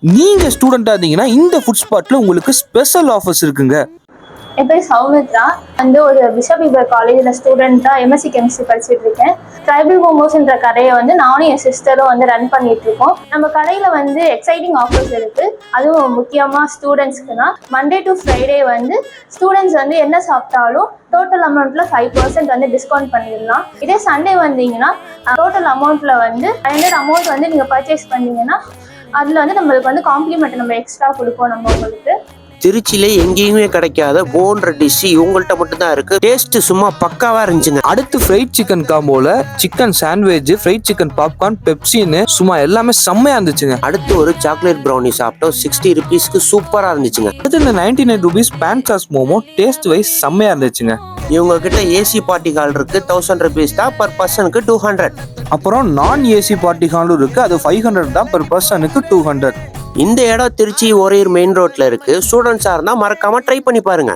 நீங்க ஸ்டூடெண்டா இருந்தீங்கன்னா இந்த ஃபுட் ஸ்பாட்ல உங்களுக்கு ஸ்பெஷல் ஆஃபர்ஸ் இருக்குங்க. என் பேர் சௌமித்ரா. ஒரு பிஷப் இபர் காலேஜில் ஸ்டூடெண்ட்டாக எம்எஸ்சி கெமிஸ்ட்ரி படிச்சுட்டு இருக்கேன். ட்ரைபல் மோமோஸ்ன்ற கடையை நானும் என் சிஸ்டரும் ரன் பண்ணிட்டு இருக்கோம். நம்ம கடையில் எக்ஸைட்டிங் ஆஃபர்ஸ் இருக்கு. அதுவும் முக்கியமாக ஸ்டூடெண்ட்ஸ்க்கு தான். மண்டே டு ஃப்ரைடே ஸ்டூடெண்ட்ஸ் என்ன சாப்பிட்டாலும் டோட்டல் அமௌண்ட்ல 5% டிஸ்கவுண்ட் பண்ணிடலாம். இதே சண்டே வந்தீங்கன்னா டோட்டல் அமௌண்ட்ல 500 அமௌண்ட் நீங்க பர்ச்சேஸ் பண்ணீங்கன்னா அதுல நம்மளுக்கு காம்ப்ளிமெண்ட் நம்ம எக்ஸ்ட்ரா கொடுப்போம் நம்ம உங்களுக்கு. திருச்சியில எங்கேயுமே கிடைக்காத போன்ற டிஷ் இவங்கள்ட்ட மட்டும் தான் இருக்கு. டேஸ்ட் சும்மா பக்காவா இருந்துச்சுங்க. அடுத்து ஃப்ரைட் சிக்கன் காம்போல chicken sandwich, fried chicken popcorn, பெப்சின்னு சும்மா எல்லாமே செம்மையா இருந்துச்சுங்க. அடுத்து ஒரு சாக்லேட் ப்ரௌனி சாப்பிட்டோம். 60 rupeesக்கு சூப்பரா இருந்துச்சுங்க. அடுத்து இந்த 99 rupees pan sauce momo taste wise செம்மையா இருந்துச்சுங்க. இவங்க கிட்ட ஏசி பார்ட்டி ஹால் இருக்கு. 1000 rupees தான், பர் பர்சனுக்கு 200. அப்புறம் நான் ஏசி பார்ட்டி ஹாலும் இருக்கு. அது 500 தான், பர் பர்சனுக்கு 200. இந்த இடம் திருச்சி ஓரையூர் மெயின் ரோட்ல இருக்கு. ஸ்டூடெண்ட்ஸா இருந்தா மறக்காம ட்ரை பண்ணி பாருங்க.